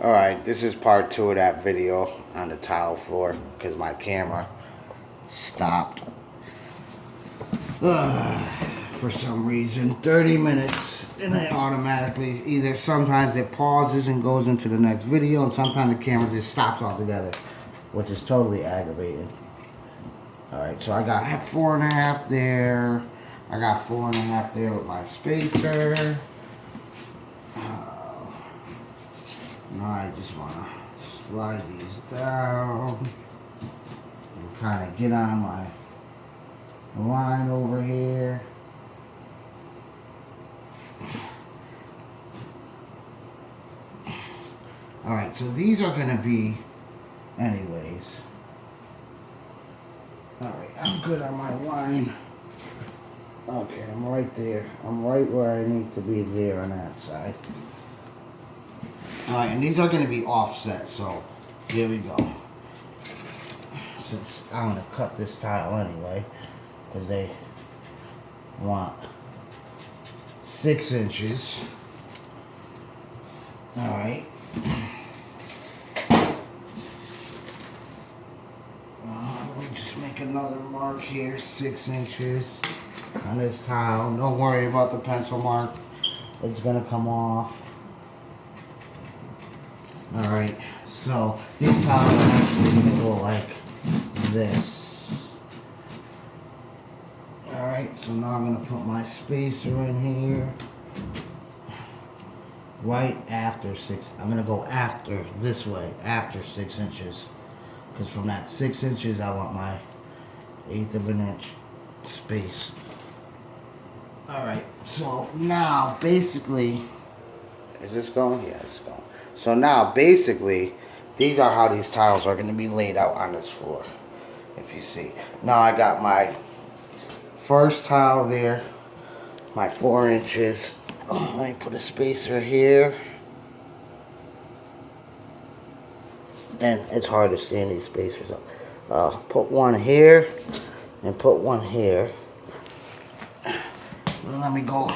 Alright, this is part 2 of that video on the tile floor because my camera stopped for some reason. 30 minutes and it automatically, either sometimes it pauses and goes into the next video, and sometimes the camera just stops altogether, which is totally aggravating. Alright, so I got 4.5 there. I got 4.5 there with my spacer. Now I just want to slide these down and kind of get on my line over here. Alright, so these are going to be anyways. Alright, I'm good on my line. Okay, I'm right there. I'm right where I need to be there on that side. Alright, and these are going to be offset, so here we go. Since I'm going to cut this tile anyway, because they want 6 inches. Alright. Let me just make another mark here, 6 inches on this tile. Don't worry about the pencil mark. It's going to come off. Alright, so these tiles are actually going to go like this. Alright, so now I'm going to put my spacer in here. Right after 6, I'm going to go after, this way, after 6 inches. Because from that 6 inches, I want my 1/8 of an inch space. Alright, so now basically, is this going? Yeah, it's going. So now, basically, these are how these tiles are going to be laid out on this floor, if you see. Now I got my first tile there, my 4 inches. Oh, let me put a spacer here. And it's hard to stand these spacers up. Put one here, and put one here. Let me go.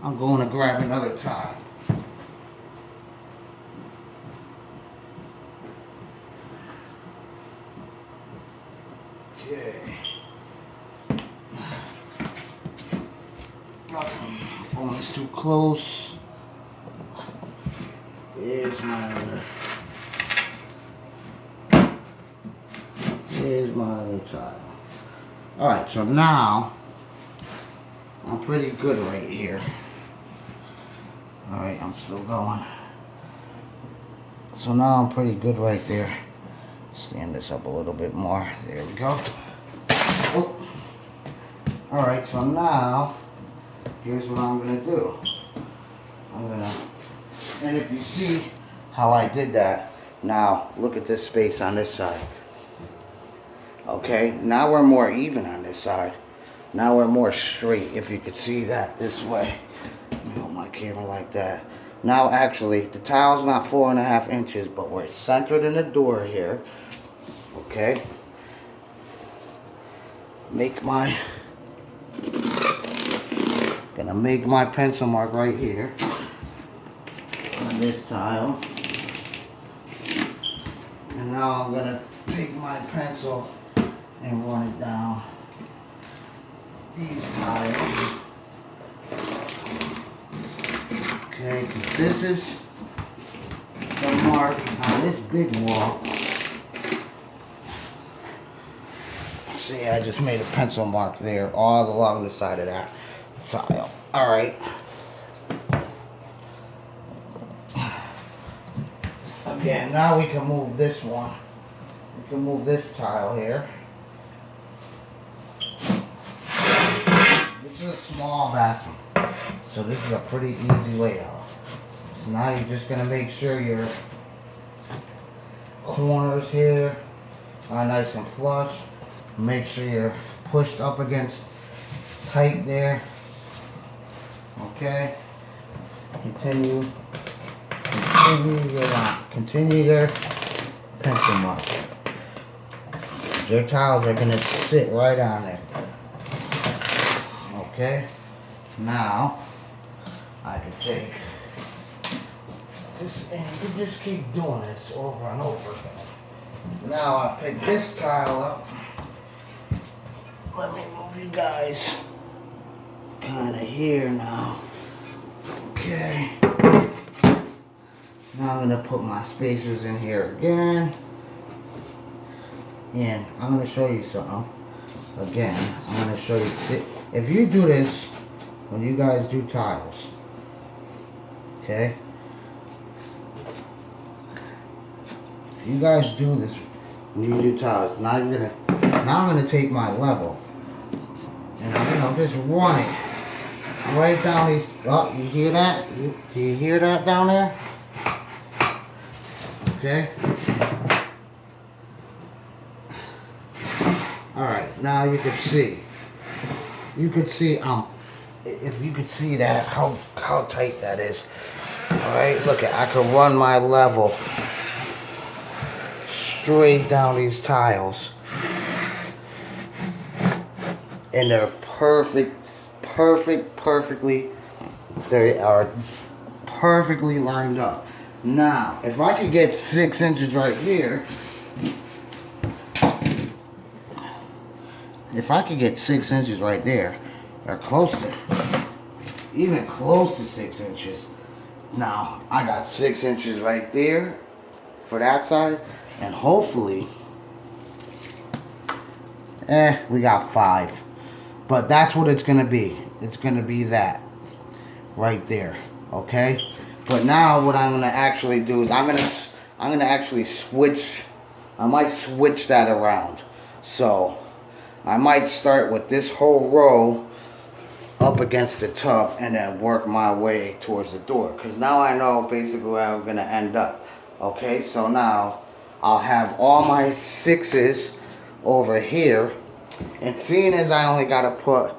I'm going to grab another tile. Okay. Phone is too close. Here's my other tile. Alright, so now I'm pretty good right here. Alright, I'm still going. So now I'm pretty good right there. Stand this up a little bit more. There we go. Oh. Alright, so now, here's what I'm going to do. And if you see how I did that, now look at this space on this side. Okay, now we're more even on this side. Now we're more straight, if you could see that this way. Let me hold my camera like that. Now actually, the tile's not 4.5 inches, but we're centered in the door here. Okay. Gonna make my pencil mark right here on this tile. And now I'm gonna take my pencil and run it down these tiles. Okay, because this is the mark on this big wall. See, I just made a pencil mark there all along the side of that tile. Alright. Again, now we can move this one. We can move this tile here. This is a small bathroom, so this is a pretty easy layout. So now you're just going to make sure your corners here are nice and flush. Make sure you're pushed up against tight there. Okay. Continue your pencil mark. Your tiles are going to sit right on there. Okay. Now I can take and you just keep doing this over and over again. Now I pick this tile up. Let me move you guys kind of here now. Okay. Now I'm going to put my spacers in here again. And I'm going to show you something. Again, I'm going to show you. If you do this when you guys do tiles, okay? If you guys do this when you do tiles, now I'm gonna take my level and I'm gonna just run it right down these. Oh, you hear that? Do you hear that down there? Okay. All right. Now you can see. You could see. If you could see that, how tight that is. All right. Look at. I could run my level straight down these tiles, and they're perfectly. They are perfectly lined up. Now, if I could get 6 inches right here, if I could get 6 inches right there, or close to, even close to 6 inches. Now, I got 6 inches right there for that side, and hopefully, we got 5. But that's what it's gonna be. It's gonna be that right there, okay? But now what I'm gonna actually do is I'm gonna actually switch. I might switch that around. So I might start with this whole row up against the tub and then work my way towards the door. Because now I know basically where I'm gonna end up. Okay, so now I'll have all my 6s over here. And seeing as I only gotta put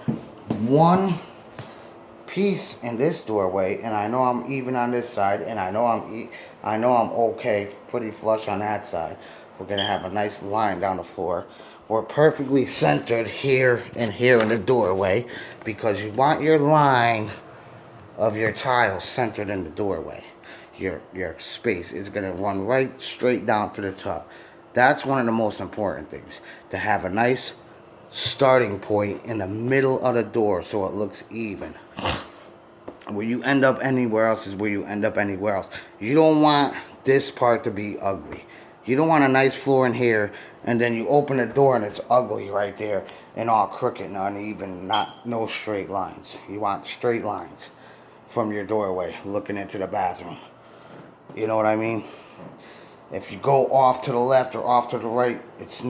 one piece in this doorway, and I know I'm even on this side, and I know I'm okay, pretty flush on that side. We're gonna have a nice line down the floor. We're perfectly centered here and here in the doorway, because you want your line of your tile centered in the doorway. Your space is gonna run right straight down to the top. That's one of the most important things, to have a nice starting point in the middle of the door so it looks even. Where you end up anywhere else is where you end up anywhere else. You don't want this part to be ugly. You don't want a nice floor in here and then you open the door and it's ugly right there and all crooked and uneven, no straight lines. You want straight lines from your doorway looking into the bathroom. You know what I mean? If you go off to the left or off to the right, it's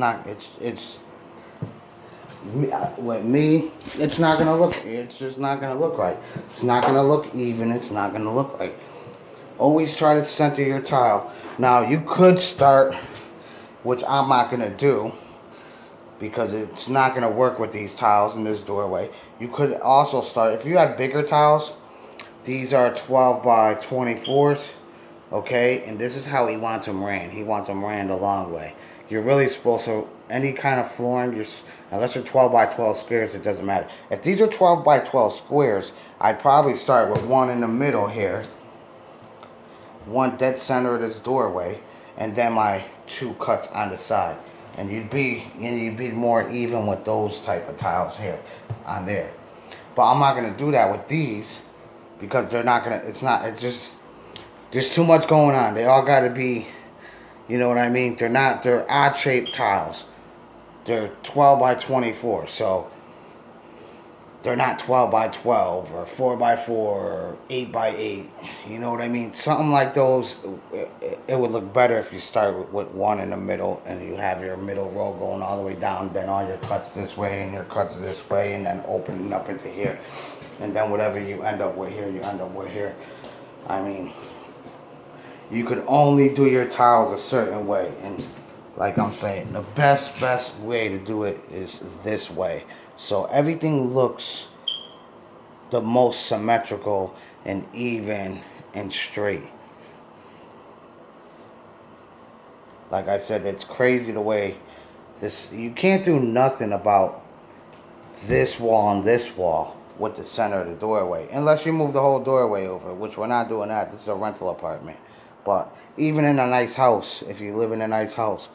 with me, it's not gonna look. It's just not gonna look right. It's not gonna look even. It's not gonna look right. Always try to center your tile. Now you could start, which I'm not gonna do, because it's not gonna work with these tiles in this doorway. You could also start if you have bigger tiles. These are 12 by 24s, okay, and this is how he wants them ran. He wants them ran the long way. You're really supposed to, any kind of flooring, unless they're 12 by 12 squares, it doesn't matter. If these are 12 by 12 squares, I'd probably start with one in the middle here, one dead center of this doorway, and then my 2 cuts on the side. And you'd be more even with those type of tiles here on there. But I'm not gonna do that with these, because they're not gonna, it's just, there's too much going on. They all gotta be, you know what I mean? They're odd shaped tiles. They're 12 by 24, so they're not 12 by 12 or 4 by 4 or 8 by 8. You know what I mean? Something like those, it would look better if you start with one in the middle and you have your middle row going all the way down, then all your cuts this way and your cuts this way, and then opening up into here. And then whatever you end up with here, you end up with here. I mean, you could only do your tiles a certain way, and like I'm saying, the best way to do it is this way. So everything looks the most symmetrical and even and straight. Like I said, it's crazy the way this, you can't do nothing about this wall and this wall with the center of the doorway, unless you move the whole doorway over, which we're not doing that. This is a rental apartment. But even in a nice house, if you live in a nice house,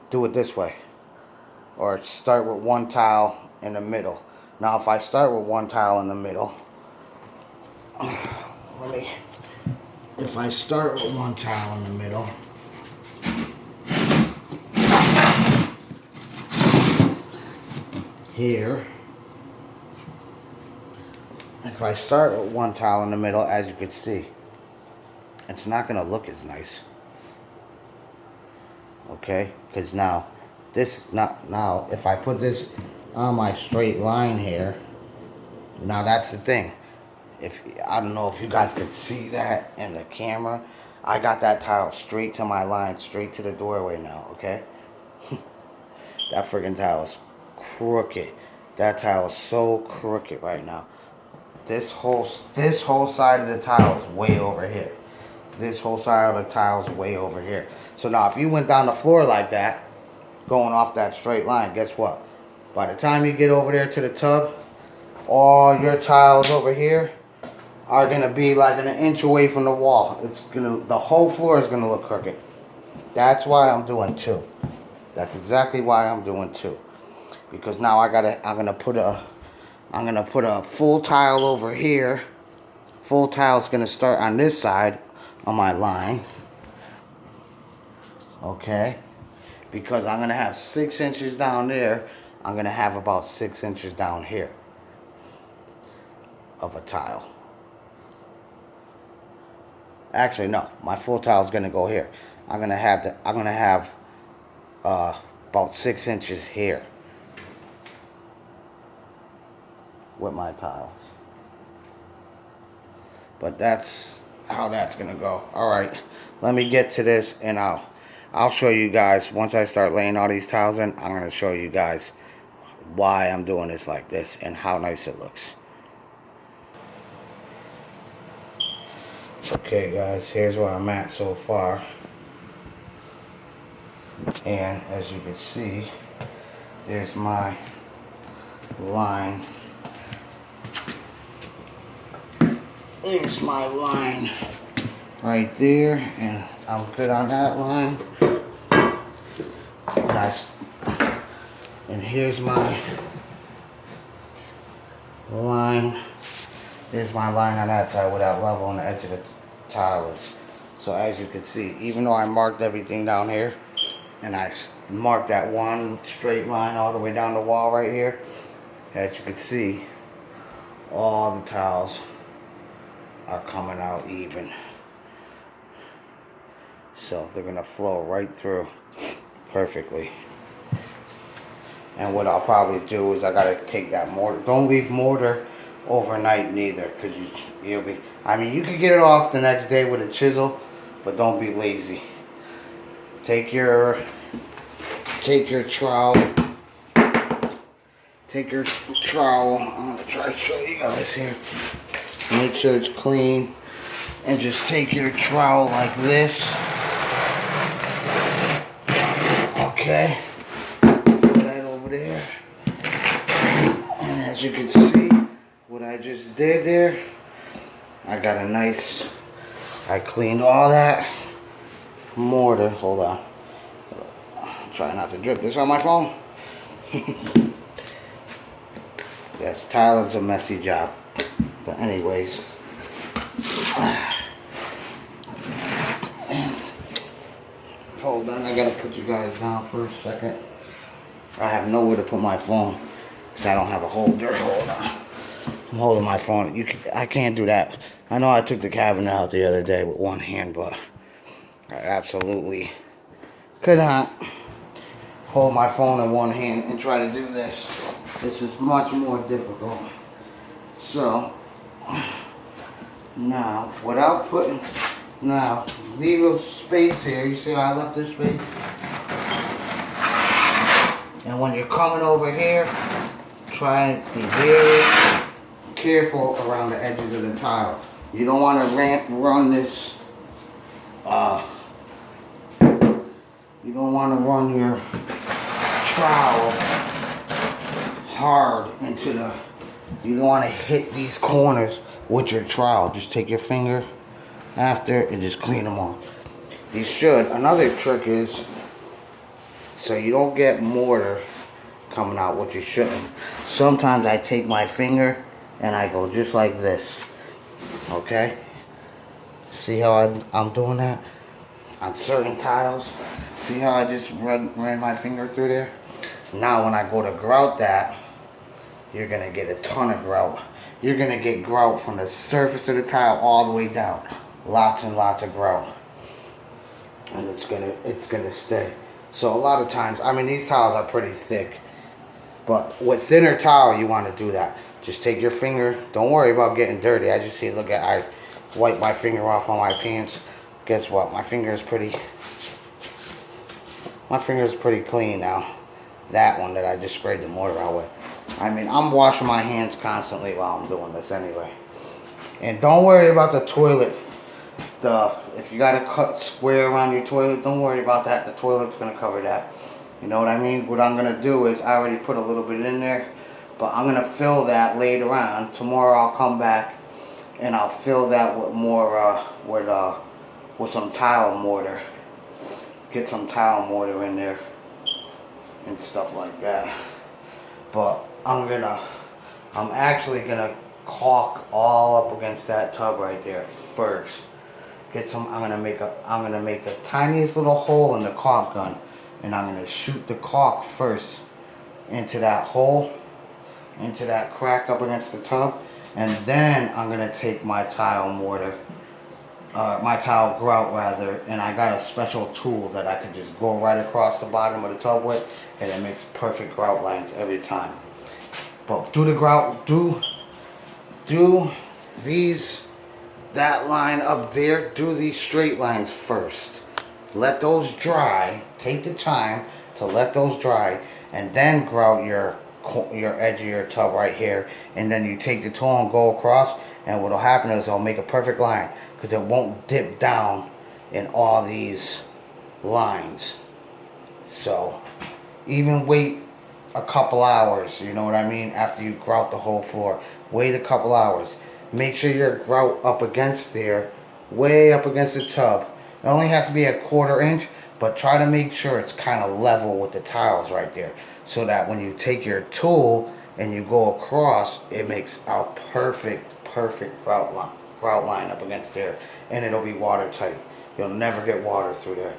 do it this way. Or start with one tile in the middle. Now if I start with one tile in the middle, if I start with one tile in the middle, here, if I start with one tile in the middle, as you can see, it's not going to look as nice. Okay, because now if I put this on my straight line here, now that's the thing. I don't know if you guys could see that in the camera. I got that tile straight to my line, straight to the doorway now, okay? That friggin' tile is crooked. That tile is so crooked right now. This whole side of the tile is way over here. This whole side of the tile is way over here. So now if you went down the floor like that, going off that straight line, guess what? By the time you get over there to the tub, all your tiles over here are gonna be like an inch away from the wall. The whole floor is gonna look crooked. That's why I'm doing two. That's exactly why I'm doing two. Because now I'm gonna put a full tile over here. Full tile is gonna start on this side on my line. Okay? Because I'm gonna have 6 inches down there. I'm gonna have about 6 inches down here of a tile. Actually, no. My full tile is gonna go here. I'm gonna have about 6 inches here with my tiles. But that's how that's gonna go. All right, let me get to this, and I'll show you guys once I start laying all these tiles in. I'm gonna show you guys why I'm doing this like this and how nice it looks. Okay guys, here's where I'm at so far, and as you can see, there's my line. There's my line right there, and I'm good on that line. And here's my line. There's my line on that side where that level on the edge of the tile is. So as you can see, even though I marked everything down here, and I marked that one straight line all the way down the wall right here, as you can see, all the tiles are coming out even. So they're gonna flow right through perfectly. And what I'll probably do is I gotta take that mortar. Don't leave mortar overnight neither, because you'll be, I mean, you could get it off the next day with a chisel, but don't be lazy. Take your trowel. Take your trowel. I'm gonna try to show you guys here. Make sure it's clean, and just take your trowel like this. Okay, put that over there, and as you can see, what I just did there, I got a nice, I cleaned all that mortar. Hold on, try not to drip this on my phone. Yes, tiling's a messy job, but anyways, hold on, I gotta put you guys down for a second. I have nowhere to put my phone because I don't have a holder. Hold on, I'm holding my phone. I can't do that. I know I took the cabinet out the other day with one hand, but I absolutely could not hold my phone in one hand and try to do this. This is much more difficult. So now, without putting, now leave a space here. You see how I left this space? And when you're coming over here, try and be very careful around the edges of the tile. You don't want to run this, you don't want to run your trowel hard into the, you don't want to hit these corners with your trowel. Just take your finger after and just clean them off. You should. Another trick is, so you don't get mortar coming out, what you shouldn't. Sometimes I take my finger and I go just like this. Okay? See how I'm doing that? On certain tiles. See how I just ran my finger through there? Now when I go to grout that, you're going to get a ton of grout. You're going to get grout from the surface of the tile all the way down. Lots and lots of grout. And it's gonna stay. So a lot of times, I mean, these tiles are pretty thick. But with thinner tile, you want to do that. Just take your finger. Don't worry about getting dirty. As you see, look at, I wipe my finger off on my pants. Guess what? My finger is pretty clean now. That one that I just sprayed the mortar out with. I mean, I'm washing my hands constantly while I'm doing this anyway. And don't worry about the toilet. If you got to cut square around your toilet, don't worry about that. The toilet's going to cover that. You know what I mean? What I'm going to do is, I already put a little bit in there, but I'm going to fill that later on. Tomorrow I'll come back and I'll fill that with more, with some tile mortar. Get some tile mortar in there and stuff like that. But I'm actually going to caulk all up against that tub right there first. I'm gonna make the tiniest little hole in the caulk gun, and I'm gonna shoot the caulk first into that hole, into that crack up against the tub, and then I'm gonna take my tile mortar, my tile grout rather, and I got a special tool that I can just go right across the bottom of the tub with, and it makes perfect grout lines every time. But do the grout, do that line up there, do these straight lines first. Let those dry. Take the time to let those dry, and then grout your edge of your tub right here. And then you take the tool and go across, and what'll happen is it'll make a perfect line, because it won't dip down in all these lines. So even wait a couple hours, you know what I mean, after you grout the whole floor. Wait a couple hours. Make sure your grout up against there, way up against the tub. It only has to be a 1/4 inch, but try to make sure it's kind of level with the tiles right there, so that when you take your tool and you go across, it makes a perfect grout line up against there, and it'll be watertight. You'll never get water through there.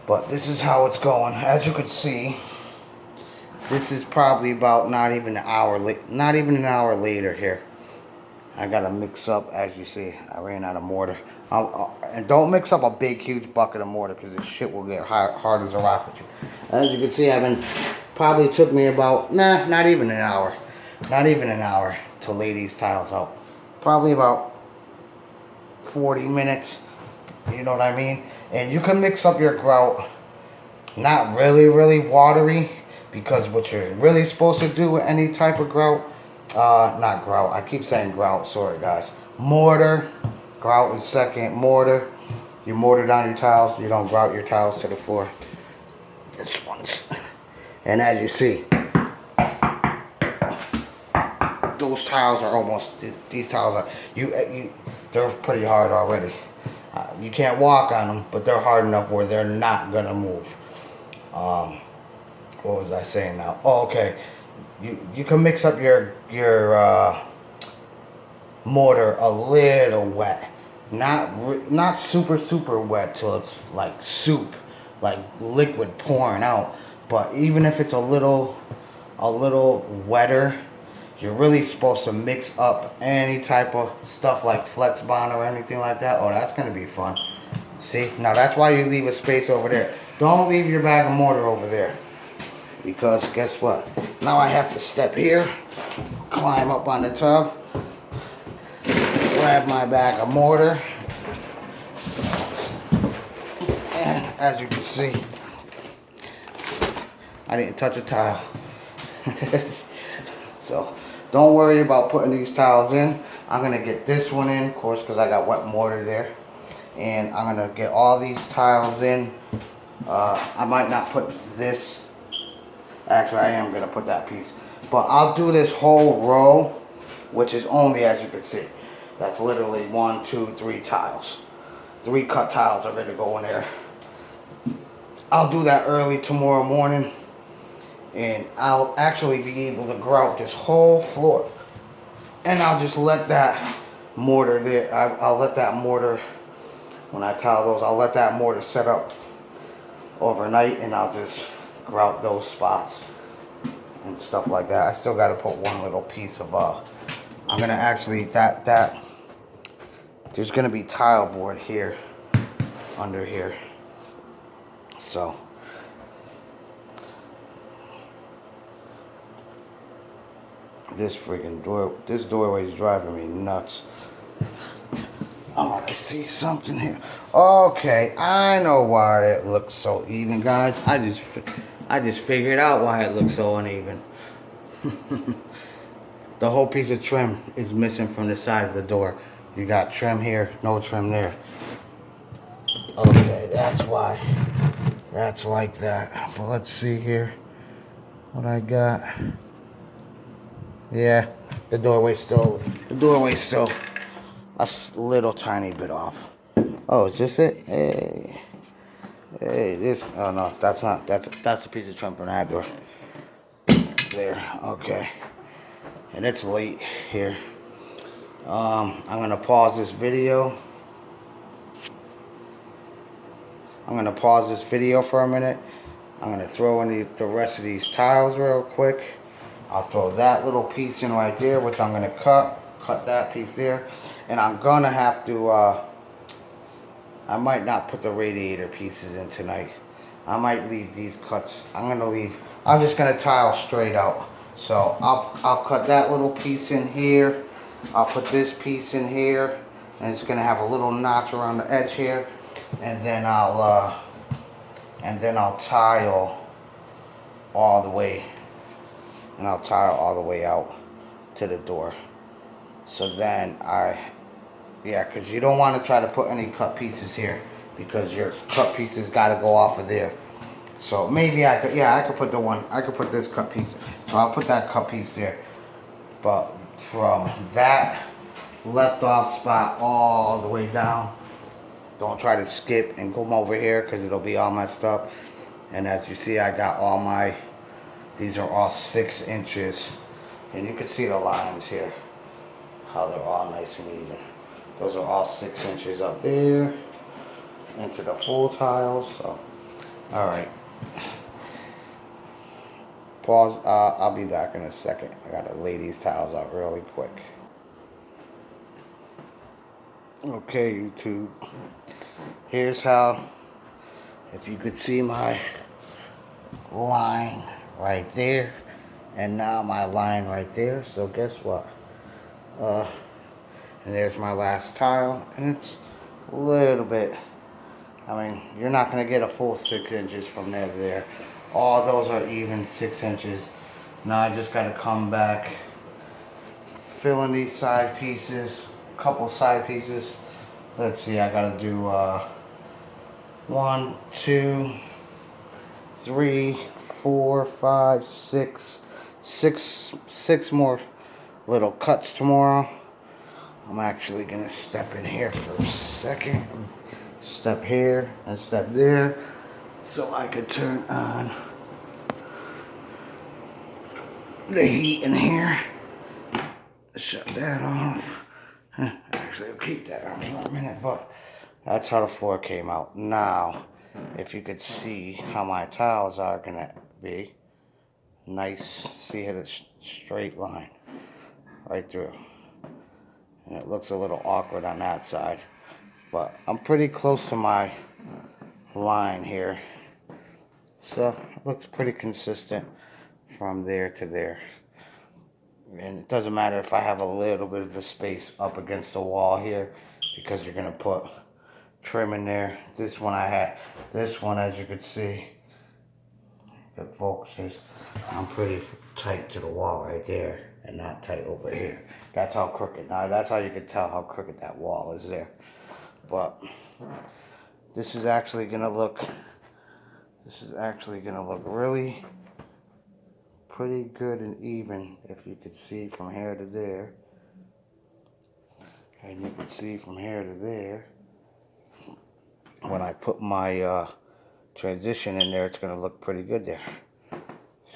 But this is how it's going. As you can see, this is probably about not even an hour later here. I gotta mix up, as you see, I ran out of mortar. And don't mix up a big, huge bucket of mortar, because this shit will get hard as a rock with you. As you can see, probably took me about, not even an hour. Not even an hour to lay these tiles out. Probably about 40 minutes, you know what I mean? And you can mix up your grout, not really watery, because what you're really supposed to do with any type of grout, not grout, I keep saying grout, sorry guys. Mortar, grout is second, mortar. You mortar down your tiles, you don't grout your tiles to the floor. This one's, and as you see, those tiles are almost, these tiles are, they're pretty hard already. You can't walk on them, but they're hard enough where they're not gonna move. What was I saying now? Oh, okay. You can mix up your mortar a little wet, not super wet till it's like soup, like liquid pouring out. But even if it's a little wetter, you're really supposed to mix up any type of stuff like Flex Bond or anything like that. Oh, that's gonna be fun. See, now that's why you leave a space over there. Don't leave your bag of mortar over there. Because guess what? Now I have to step here, climb up on the tub, grab my bag of mortar, and as you can see, I didn't touch a tile. So don't worry about putting these tiles in. I'm gonna get this one in, of course, because I got wet mortar there. And I'm gonna get all these tiles in. I might not put this. Actually, I am gonna put that piece, but I'll do this whole row, which is only, as you can see, that's literally 1, 2, 3 tiles. 3 cut tiles are ready to go in there. I'll do that early tomorrow morning, and I'll actually be able to grout this whole floor. And I'll just let that mortar there, I'll let that mortar, when I tile those, I'll let that mortar set up overnight, and I'll just grout those spots and stuff like that. I still got to put one little piece of, I'm going to actually, there's going to be tile board here, under here. So, this freaking this doorway is driving me nuts. I want to see something here. Okay, I know why it looks so even, guys. I just figured out why it looks so uneven. The whole piece of trim is missing from the side of the door. You got trim here, no trim there. Okay, that's why that's like that. But let's see here what I got. Yeah, the doorway's still a little tiny bit off. Oh, is this it? Hey, this. Oh no, that's not. That's a piece of trim from that door. There. Okay. And it's late here. I'm gonna pause this video. I'm gonna pause this video for a minute. I'm gonna throw in the rest of these tiles real quick. I'll throw that little piece in right there, which I'm gonna cut that piece there, and I'm gonna have to. I might not put the radiator pieces in tonight. I might leave these cuts. I'm just gonna tile straight out. So I'll cut that little piece in here. I'll put this piece in here, and it's gonna have a little notch around the edge here, and then I'll tile all the way, and I'll tile all the way out to the door. So then because you don't want to try to put any cut pieces here, because your cut pieces got to go off of there. So maybe I could put this cut piece. So I'll put that cut piece there. But from that left off spot all the way down, don't try to skip and come over here, because it'll be all messed up. And as you see, I got these are all 6 inches. And you can see the lines here, how they're all nice and even. Those are all 6 inches up there into the full tiles. So, all right. Pause. I'll be back in a second. I gotta lay these tiles out really quick. Okay, YouTube. Here's how, if you could see my line right there, and now my line right there. So guess what? And there's my last tile, and it's a little bit, I mean, you're not going to get a full 6 inches from there to there. All those are even 6 inches. Now I just got to come back, fill in these side pieces, a couple side pieces. Let's see, I got to do 1, 2, 3, 4, 5, 6, 6 more little cuts tomorrow. I'm actually gonna step in here for a second. Step here and step there, so I could turn on the heat in here. Shut that off. Actually, I'll keep that on for a minute, but that's how the floor came out. Now, if you could see how my tiles are gonna be, nice, see how it's straight line right through. And it looks a little awkward on that side, but I'm pretty close to my line here. So it looks pretty consistent from there to there. And it doesn't matter if I have a little bit of the space up against the wall here, because you're gonna put trim in there. This one, as you could see, if it focuses, I'm pretty tight to the wall right there, and not tight over here. That's how crooked. Now that's how you can tell how crooked that wall is there. But this is actually gonna look really pretty good and even, if you could see from here to there. And you can see from here to there. when I put my transition in there, it's going to look pretty good there.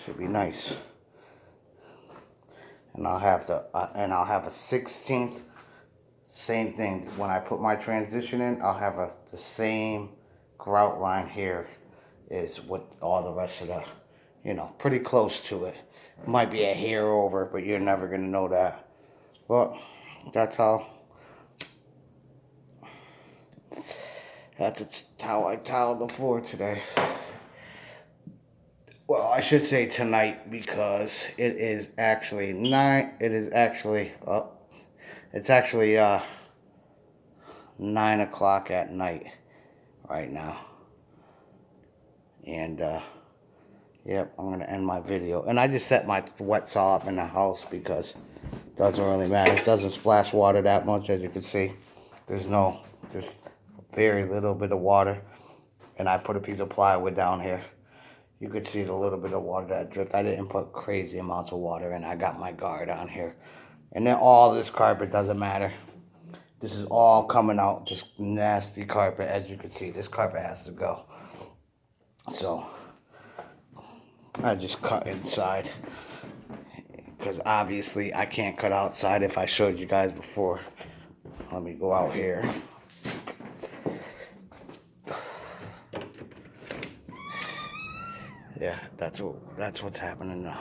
Should be nice. And I'll have a 16th. Same thing. When I put my transition in, I'll have the same grout line here is with all the rest of the, you know, pretty close to it. Might be a hair over, but you're never going to know that. Well, that's how I tiled the floor today. Well, I should say tonight, because it is actually 9 o'clock at night right now. And yep, I'm gonna end my video. And I just set my wet saw up in the house because it doesn't really matter. It doesn't splash water that much, as you can see. There's very little bit of water. And I put a piece of plywood down here. You could see the little bit of water that dripped. I didn't put crazy amounts of water in. I got my guard on here. And then all this carpet doesn't matter. This is all coming out, just nasty carpet. As you can see, this carpet has to go. So I just cut inside, because obviously I can't cut outside if I showed you guys before. Let me go out here. Yeah, that's what's happening now.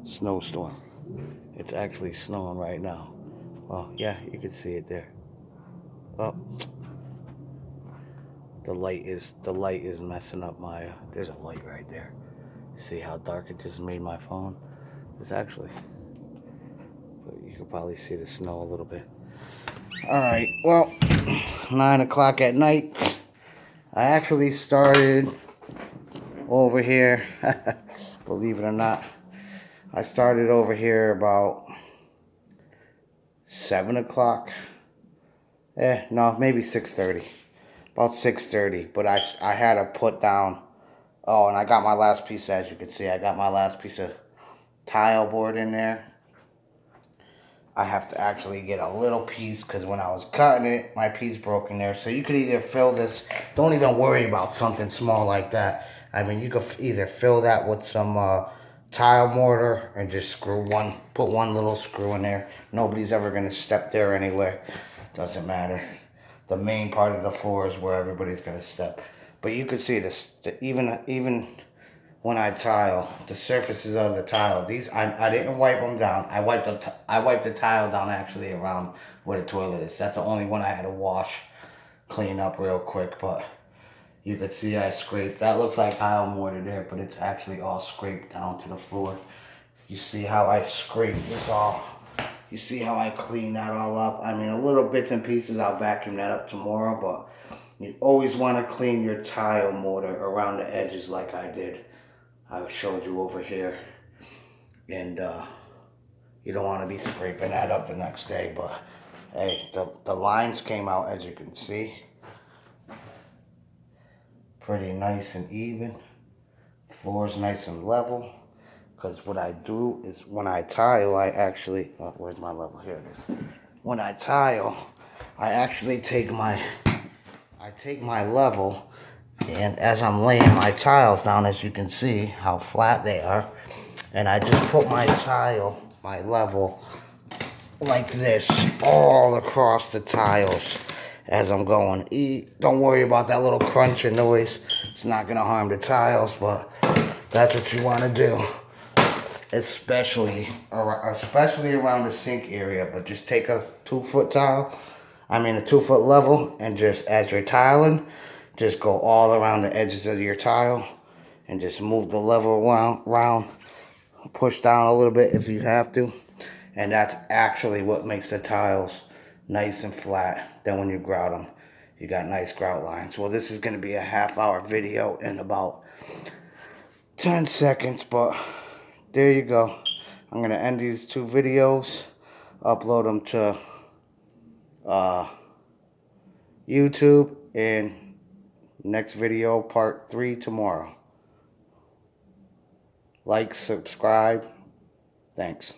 Snowstorm. It's actually snowing right now. Well, yeah, you can see it there. Oh, the light is messing up my. There's a light right there. See how dark it just made my phone? It's actually. But you can probably see the snow a little bit. Alright, well, 9 o'clock at night. I actually started over here, believe it or not. I started over here about 7 o'clock. No, maybe 6:30. About 6:30, but I had to put down, oh, and I got my last piece, as you can see, I got my last piece of tile board in there. I have to actually get a little piece, because when I was cutting it, my piece broke in there. So you could either fill this, don't even worry about something small like that. I mean, you could either fill that with some tile mortar and just put one little screw in there. Nobody's ever going to step there anyway. Doesn't matter. The main part of the floor is where everybody's going to step. But you could see this, even when I tile, the surfaces of the tile, these, I didn't wipe them down. I wiped the tile down actually around where the toilet is. That's the only one I had to wash, clean up real quick. But you could see I scraped. That looks like tile mortar there, but it's actually all scraped down to the floor. You see how I scraped this all. You see how I clean that all up. I mean, a little bits and pieces, I'll vacuum that up tomorrow, but you always want to clean your tile mortar around the edges like I did. I showed you over here. And you don't want to be scraping that up the next day, but hey, the lines came out, as you can see. Pretty nice and even. Floor's nice and level. Because what I do is when I tile, I actually, oh, where's my level? Here it is. When I tile, I actually take my level, and as I'm laying my tiles down, as you can see how flat they are, and I just put my tile, my level, like this, all across the tiles as I'm going. Don't worry about that little crunching noise. It's not going to harm the tiles, but that's what you want to do. Especially around the sink area. But just take a 2-foot tile, a 2-foot level, and just as you're tiling, just go all around the edges of your tile and just move the level around, push down a little bit if you have to. And that's actually what makes the tiles nice and flat. Then when you grout them, you got nice grout lines. Well, this is going to be a half-hour video in about 10 seconds, but there you go. I'm going to end these 2 videos, upload them to YouTube, and next video, part 3 tomorrow. Like, subscribe. Thanks.